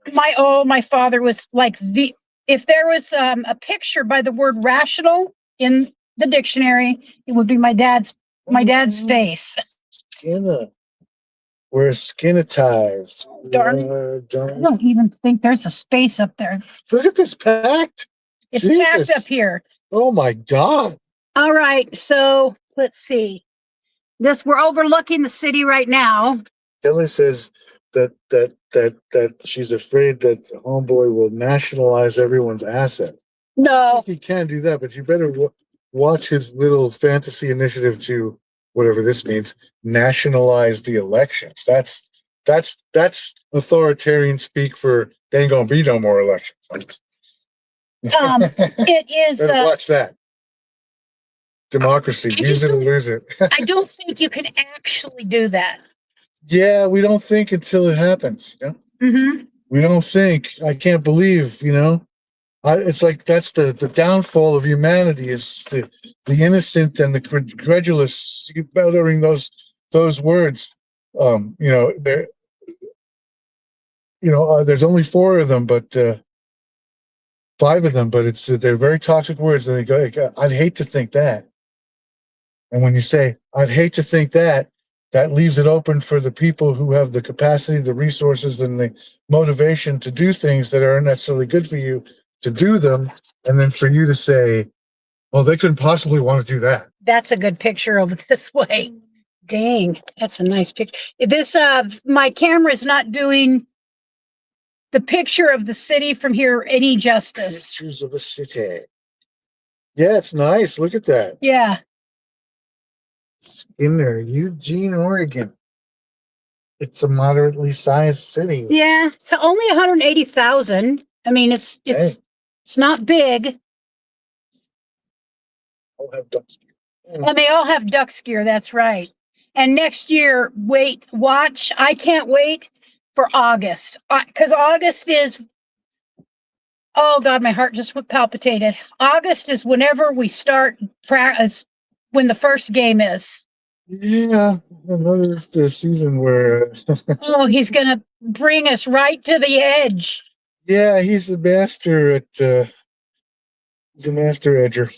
My father was like if there was a picture by the word rational in the dictionary, it would be my dad's face. We're skinitized. Darn. I don't even think there's a space up there. Look at this packed. It's packed up here. Oh my God. All right. So let's see. We're overlooking the city right now. Kelly says that she's afraid that the homeboy will nationalize everyone's asset. No. He can do that, but you better watch his little fantasy initiative to, whatever this means, nationalize the elections. That's that's authoritarian speak for there ain't gonna be no more elections. It is. Better watch that. Democracy, I use just it or don't- lose it. I don't think you can actually do that. Yeah, we don't think until it happens. Yeah, Mm-hmm. we don't think. I can't believe, it's like that's the downfall of humanity is the innocent and the credulous uttering those words. There, there's only four of them, but five of them, but they're very toxic words. And they go, I'd hate to think that. And when you say, I'd hate to think that, that leaves it open for the people who have the capacity, the resources, and the motivation to do things that aren't necessarily good for you to do them. And then for you to say, well, they couldn't possibly want to do that. That's a good picture of this way. Dang, that's a nice picture. This, my camera's not doing the picture of the city from here any justice. Pictures of a city. Yeah, it's nice. Look at that. Yeah. It's in there, Eugene, Oregon. It's a moderately sized city. Yeah. It's only 180,000. I mean, it's not big. I'll have ducks. And they all have duck's gear. That's right. And next year, watch. I can't wait for August because August is, oh God, my heart just palpitated. August is whenever we start practice, when the first game is. Yeah, another season where. Oh, he's going to bring us right to the edge. Yeah, he's a master at. He's a master edger.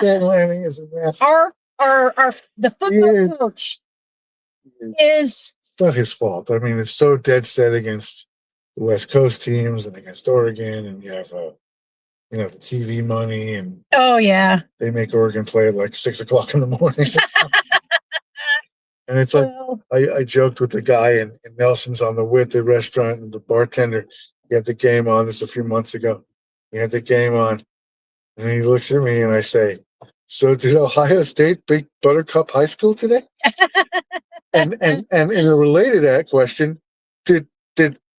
Dan Lanning is a master. The football coach is. It's not his fault. I mean, it's so dead set against the West Coast teams and against Oregon, and you have the TV money, and oh yeah, they make Oregon play at like 6 o'clock in the morning. And it's like I joked with the guy in Nelson's on the restaurant, and the bartender. He had the game on this a few months ago. He had the game on, and he looks at me, and I say, "So did Ohio State beat Buttercup High School today?" and in a related question, did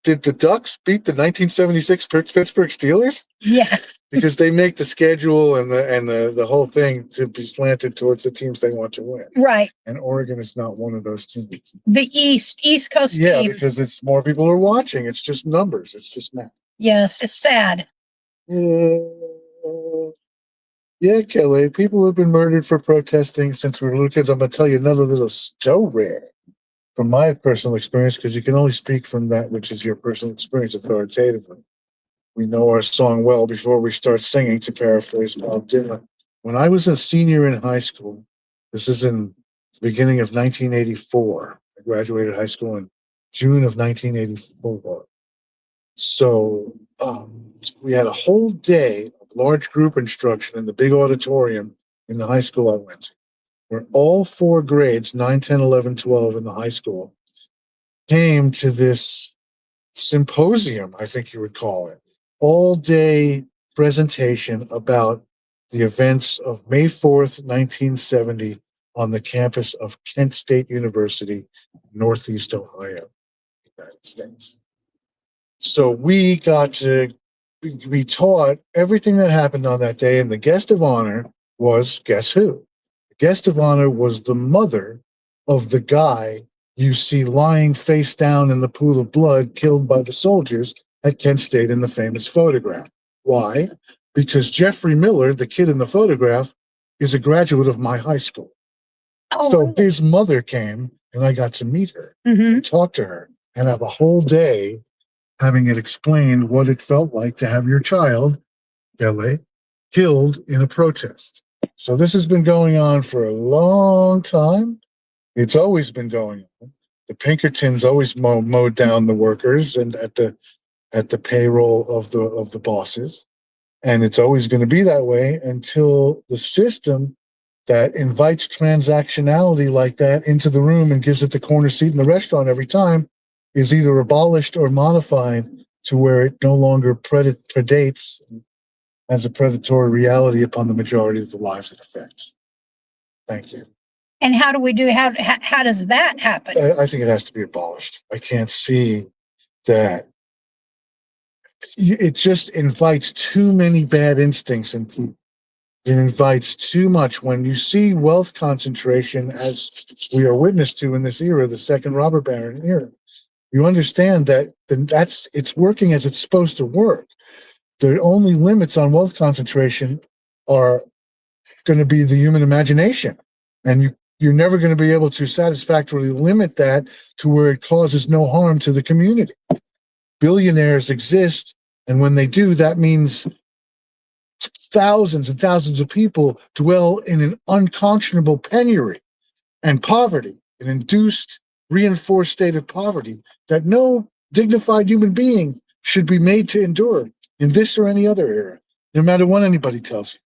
the Ducks beat the 1976 Pittsburgh Steelers? Yeah, because they make the schedule and the whole thing to be slanted towards the teams they want to win. Right. And Oregon is not one of those teams. The East Coast teams. Yeah, because it's more people are watching. It's just numbers. It's just math. Yes, it's sad. Yeah, Kelly. People have been murdered for protesting since we were little kids. I'm going to tell you another little story from my personal experience, because you can only speak from that which is your personal experience authoritatively. We know our song well before we start singing, to paraphrase Bob Dylan. When I was a senior in high school, this is in the beginning of 1984. I graduated high school in June of 1984. So we had a whole day of large group instruction in the big auditorium in the high school I went to, where all four grades, 9, 10, 11, 12 in the high school, came to this symposium, I think you would call it, all-day presentation about the events of May 4th, 1970 on the campus of Kent State University, Northeast Ohio, United States. So we got to be taught everything that happened on that day, and the guest of honor was, guess who? The guest of honor was the mother of the guy you see lying face down in the pool of blood, killed by the soldiers at Kent State in the famous photograph. Why? Because Jeffrey Miller, the kid in the photograph, is a graduate of my high school. Oh, So really? his mother came, and I got to meet her Mm-hmm. and talk to her and have a whole day having it explained what it felt like to have your child, LA, killed in a protest. So this has been going on for a long time. It's always been going on. The Pinkertons always mowed down the workers and at the payroll of the bosses, and it's always going to be that way until the system that invites transactionality like that into the room and gives it the corner seat in the restaurant every time is either abolished or modified to where it no longer predates as a predatory reality upon the majority of the lives it affects. Thank you. And how do we do, how does that happen? I think it has to be abolished. I can't see that. It just invites too many bad instincts in people. It invites too much. When you see wealth concentration, as we are witness to in this era, the second robber baron era, you understand that it's working as it's supposed to work. The only limits on wealth concentration are going to be the human imagination, and you're never going to be able to satisfactorily limit that to where it causes no harm to the community. Billionaires exist, and when they do, that means thousands and thousands of people dwell in an unconscionable penury and poverty, an induced, reinforced state of poverty that no dignified human being should be made to endure in this or any other era, no matter what anybody tells you.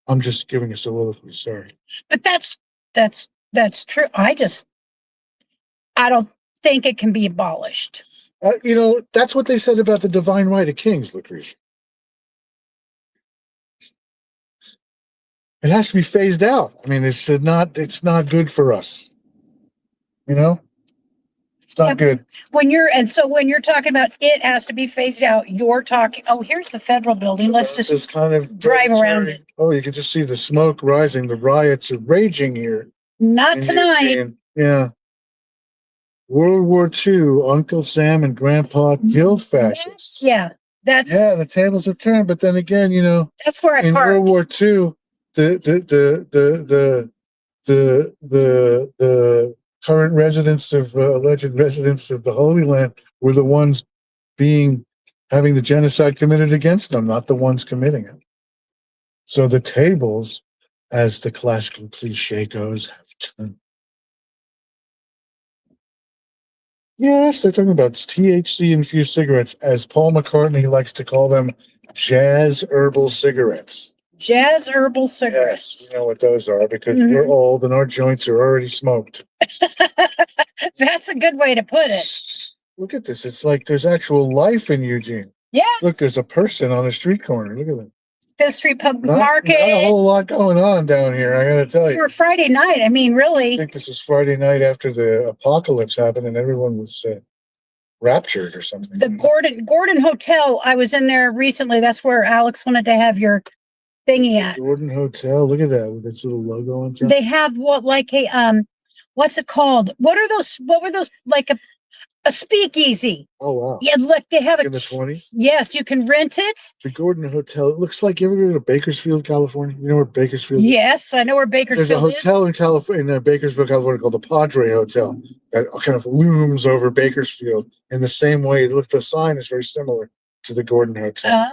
I'm just giving a soliloquy, sorry. But that's true. I don't think it can be abolished. That's what they said about the divine right of kings, Lucretia. It has to be phased out. I mean, it's not good for us. It's not good. When you're talking about it has to be phased out, you're talking, oh, here's the federal building. Let's just kind of drive around it. Oh, you can just see the smoke rising. The riots are raging here. Not tonight. Eugene. Yeah. World War II, Uncle Sam and Grandpa killed fascists. Yeah, the tables have turned. But then again, that's where in parked. World War II, the current residents of alleged residents of the Holy Land were the ones having the genocide committed against them, not the ones committing it. So the tables, as the classical cliche goes, have turned. Yes, they're talking about THC-infused cigarettes, as Paul McCartney likes to call them, jazz herbal cigarettes. Jazz herbal cigarettes. Yes, you know what those are, because we're old and our joints are already smoked. That's a good way to put it. Look at this. It's like there's actual life in Eugene. Yeah. Look, there's a person on a street corner. Look at that. Fifth Street Public Market. Not a whole lot going on down here, I gotta tell you. For Friday night, I mean, really. I think this is Friday night after the apocalypse happened and everyone was raptured or something. The Gordon Hotel, I was in there recently. That's where Alex wanted to have your thingy at. Gordon Hotel, look at that with its little logo on top. They have what's it called? What were those like a speakeasy? Oh wow. Yeah, look, they have in the 20s. Yes, you can rent it. The Gordon Hotel. It looks like, you ever go to Bakersfield, California? You know where Bakersfield is? Yes, I know where Bakersfield is. There's a hotel in California, in Bakersfield, California, called the Padre Hotel that kind of looms over Bakersfield in the same way. Look, the sign is very similar to the Gordon Hotel.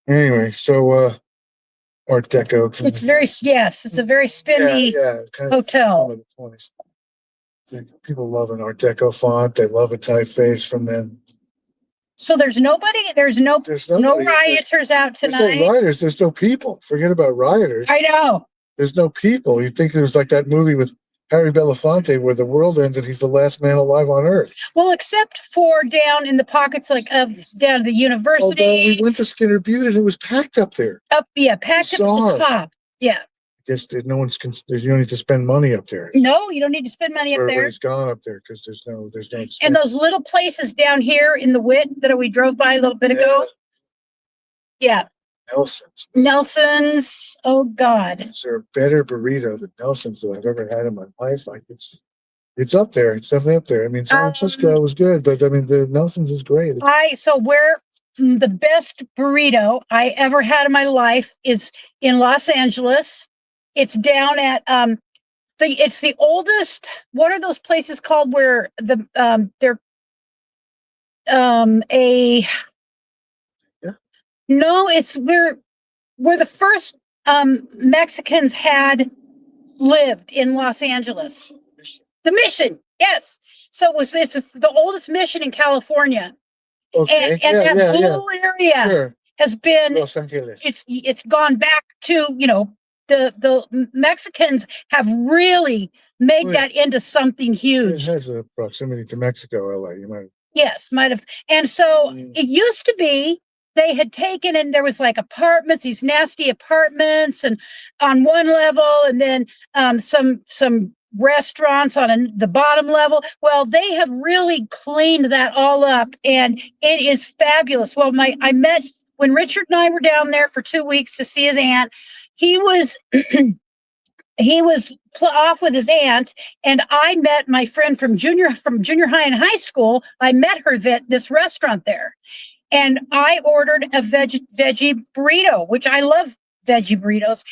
Anyway, so Art Deco. It's a very spinny hotel. Of the 20s. People love an Art Deco font. They love a typeface from them. So there's no rioters out tonight. There's no rioters. There's no people. Forget about rioters. I know. There's no people. You'd think there was like that movie with Harry Belafonte where the world ends and he's the last man alive on Earth. Well, except for down in the pockets down at the university. Although we went to Skinner Butte and it was packed up there. Packed up at the top. Yeah. I guess you don't need to spend money up there. No, you don't need to spend money up there. Everybody's gone up there because there's no expense. And those little places down here in the Wit that we drove by a little bit ago. Yeah. Nelson's. Oh God. Is there a better burrito than Nelson's that I've ever had in my life? It's up there. It's definitely up there. I mean, San Francisco was good, but I mean, the Nelson's is great. Where the best burrito I ever had in my life is in Los Angeles. It's down at it's the oldest. What are those places called where they're No, it's where the first Mexicans had lived in Los Angeles. The Mission, yes. So it's the oldest mission in California. Okay. And that whole area has been Los Angeles. It's gone back to, the Mexicans have really made that into something huge. It has a proximity to Mexico, LA. You might. Yes, might have. And so it used to be they had taken, and there was like apartments, these nasty apartments, and on one level, and then some restaurants on the bottom level. Well, they have really cleaned that all up, and it is fabulous. Well, I met when Richard and I were down there for 2 weeks to see his aunt. He was off with his aunt, and I met my friend from junior high and high school. I met her at this restaurant there, and I ordered a veggie burrito, which I love veggie burritos.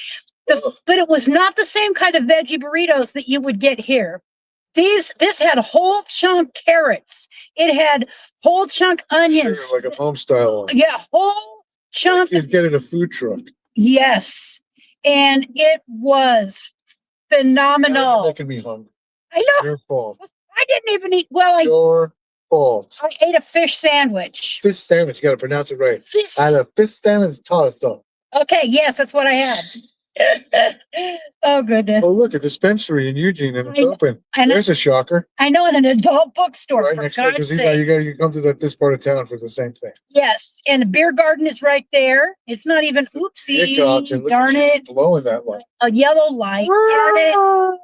But it was not the same kind of veggie burritos that you would get here. This had whole chunk carrots. It had whole chunk onions. Sure, like a home style one. Yeah, whole chunk. You'd get it at a food truck. Yes, and it was phenomenal. You're making me hungry. I know. Your fault. I didn't even eat. Well, Your fault. I ate a fish sandwich. Fish sandwich. You got to pronounce it right. Fish. I had a fish sandwich toast. Okay, yes, that's what I had. Oh goodness! Oh, look, a dispensary in Eugene, and it's open. And There's a shocker. I know, in an adult bookstore. Right for next door, God's because sakes. you come to this part of town for the same thing. Yes, and the beer garden is right there. It's not even oopsie. Darn it! Blowing that light. A yellow light. Darn it!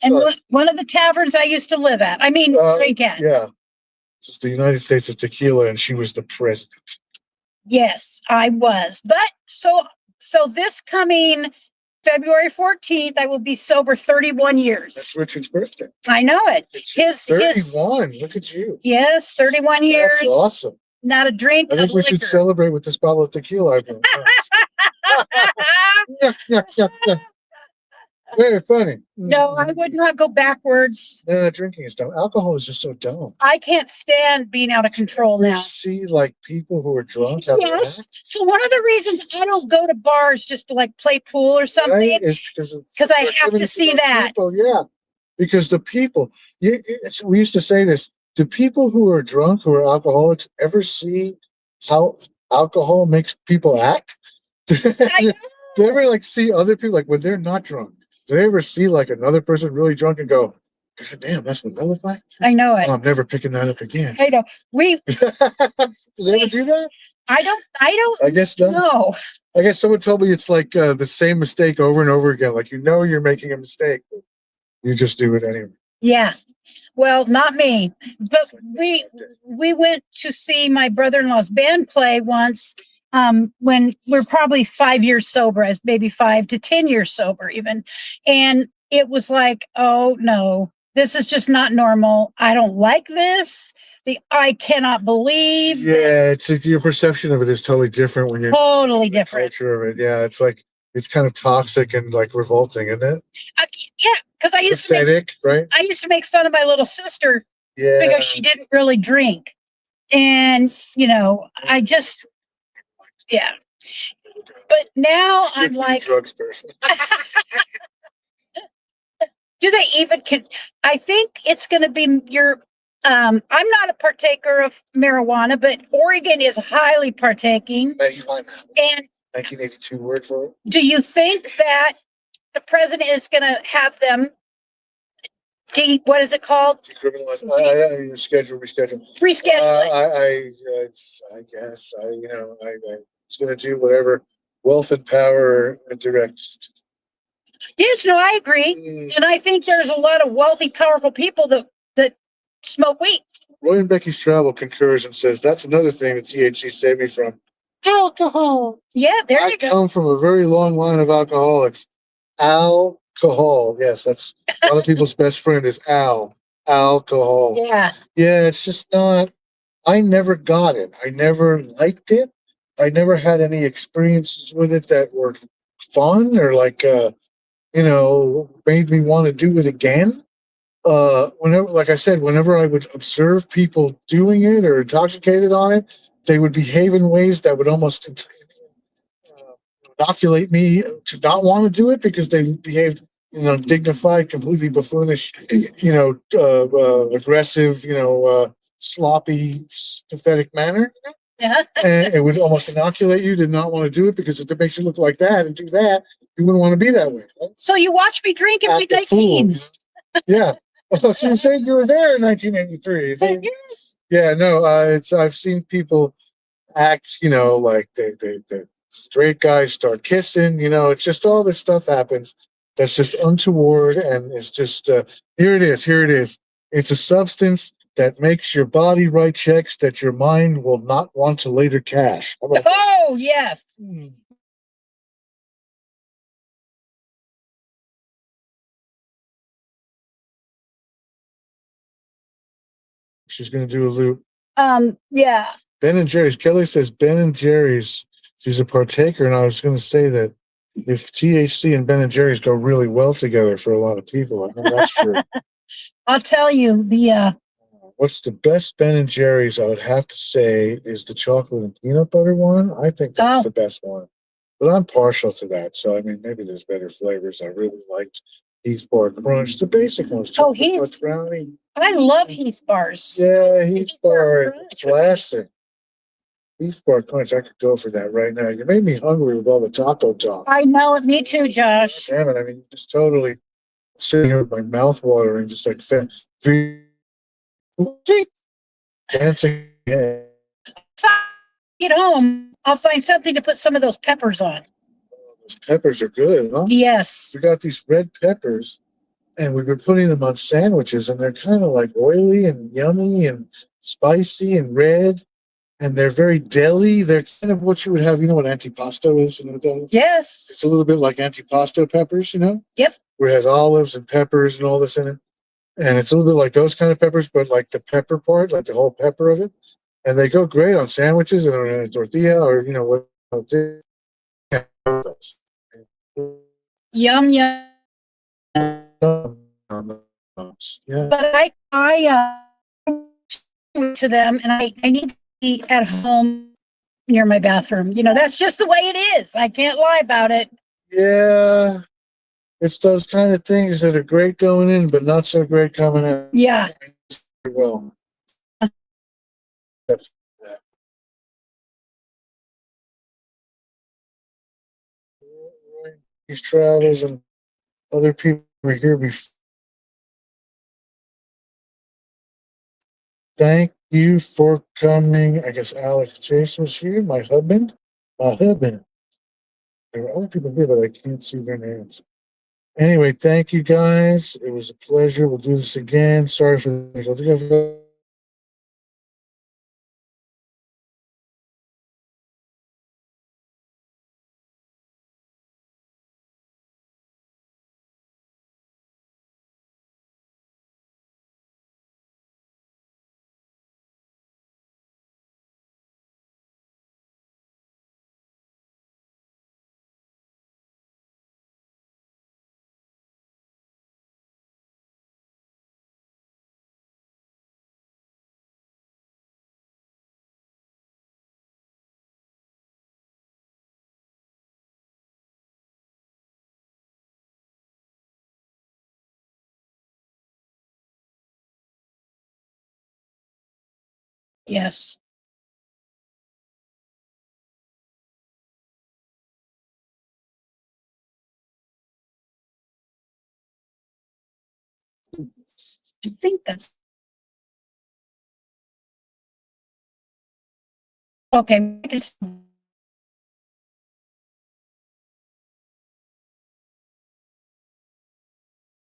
And one of the taverns I used to live at. I mean, drink at. Yeah, it's the United States of Tequila, and she was the president. Yes, I was. But so this coming February 14th, I will be sober 31 years. That's Richard's birthday. I know it. His 31. Look at you. Yes, 31 years. That's awesome. Not a drink. I think we should celebrate with this bottle of tequila. Yeah. Very funny. No, I would not go backwards. Drinking is dumb. Alcohol is just so dumb. I can't stand being out of control now. You see, like, people who are drunk. Yes. So one of the reasons I don't go to bars just to like play pool or something, right? Is because I have to see that. People, yeah, because the people. We used to say this. Do people who are drunk, who are alcoholics, ever see how alcohol makes people act? Do they ever like see other people, like when they're not drunk? Do they ever see like another person really drunk and go, "God damn, that's what I look like"? I know it. Oh, I'm never picking that up again. I know. Do they ever do that? I don't. I guess not. No. I guess someone told me it's like the same mistake over and over again. Like, you're making a mistake. You just do it anyway. Yeah. Well, not me. But we went to see my brother-in-law's band play once. When we're probably 5 years sober, maybe 5 to 10 years sober even. And it was like, oh no, this is just not normal. I don't like this. I cannot believe. Yeah, it's your perception of it is totally different when you're totally different. Culture of it. Yeah, it's like, it's kind of toxic and like revolting, isn't it? Yeah, because I used to make fun of my little sister because she didn't really drink. And, I just, yeah. But now I'm like, drugs person. Do they even I think it's going to be I'm not a partaker of marijuana, but Oregon is highly partaking. And 1982 word for it. Do you think that the president is going to have them what is it called? Decriminalize. Reschedule. Reschedule. I guess it's going to do whatever wealth and power directs. Yes, no, I agree, and I think there's a lot of wealthy, powerful people that smoke weed. Roy and Becky's Travel concurs and says that's another thing that THC saved me from alcohol. Yeah, there you go. I come from a very long line of alcoholics. Alcohol. Yes, that's a lot of people's best friend is alcohol. Yeah. Yeah, it's just not. I never got it. I never liked it. I never had any experiences with it that were fun or like, made me want to do it again. Whenever, like I said, whenever I would observe people doing it or intoxicated on it, they would behave in ways that would almost inoculate me to not want to do it because they behaved, dignified, completely buffoonish, aggressive, sloppy, pathetic manner. Yeah. And it would almost inoculate you to not want to do it because if it makes you look like that and do that, you wouldn't want to be that way. Right? So you watch me drink and be like teens. Yeah. Oh, so you said you were there in 1983. Yes. Yeah, no, I've seen people act, like the straight guys start kissing. It's just all this stuff happens that's just untoward, and it's just here it is. Here it is. It's a substance that makes your body write checks that your mind will not want to later cash. How about Oh, yes. she's going to do a loop? Yeah. Ben and Jerry's. Kelly says Ben and Jerry's. She's a partaker, and I was going to say that if THC and Ben and Jerry's go really well together for a lot of people, I know that's true. I'll tell you, What's the best Ben and Jerry's? I would have to say is the chocolate and peanut butter one. I think that's the best one, but I'm partial to that. So I mean, maybe there's better flavors. I really liked Heath Bar Crunch, the basic ones. Chocolate Fudge brownie. I love Heath bars. Yeah, Heath Bar classic. Heath Bar Crunch. I could go for that right now. You made me hungry with all the taco talk. I know it. Me too, Josh. Damn it! I mean, just totally sitting here with my mouth watering, just like dancing. Yeah. Get home, I'll find something to put some of those peppers on. Those peppers are good, huh? Yes. We got these red peppers, and we've been putting them on sandwiches, and they're kind of like oily and yummy and spicy and red, and they're very deli. They're kind of what you would have. You know what antipasto is? You know what that is? Yes. It's a little bit like antipasto peppers, Yep. Where it has olives and peppers and all this in it. And it's a little bit like those kind of peppers, but like the pepper part, like the whole pepper of it. And they go great on sandwiches and on a tortilla or, what. Yum, yum. Yeah. But I to them, and I need to be at home near my bathroom. That's just the way it is. I can't lie about it. Yeah. It's those kind of things that are great going in, but not so great coming out. Yeah. Well. These travels and other people are here before. Thank you for coming. I guess Alex Chase was here. My husband. There are other people here, but I can't see their names. Anyway, thank you guys. It was a pleasure. We'll do this again. Sorry for the. Yes. I think that's okay.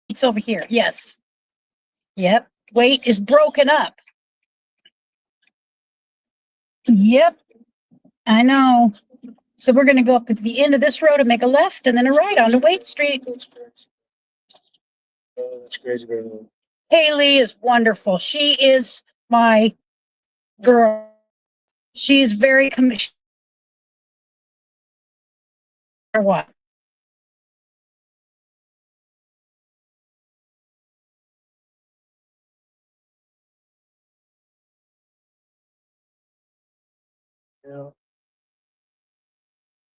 It's over here. Yes. Yep. Weight is broken up. Yep. I know. So we're going to go up to the end of this road and make a left and then a right onto Wade Street. That's crazy. Haley is wonderful. She is my girl. She's very committed. Or what? Yeah.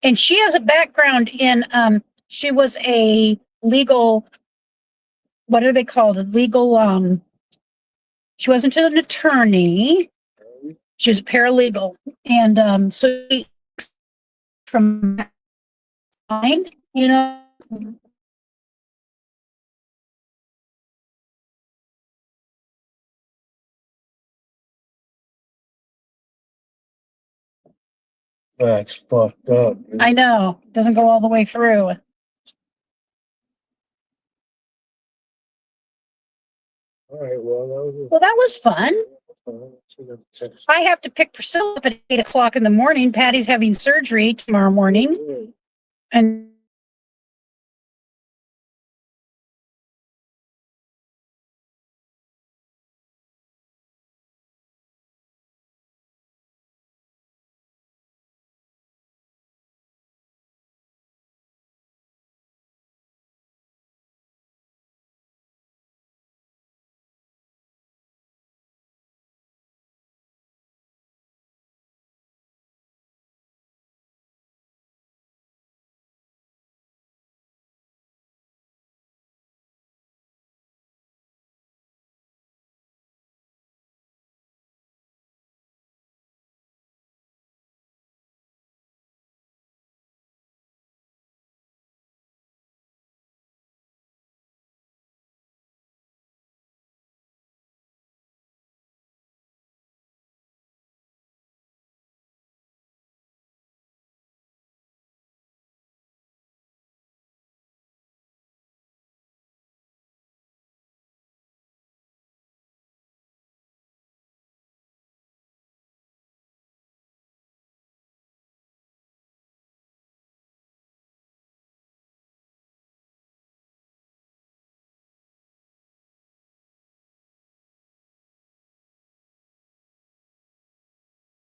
And she has a background in she was a legal, what are they called? A legal she wasn't an attorney. She was a paralegal. And so she, from mind, That's fucked up. Dude. I know. Doesn't go all the way through. All right, Well, that was fun. text. I have to pick Priscilla up at 8 o'clock in the morning. Patty's having surgery tomorrow morning. And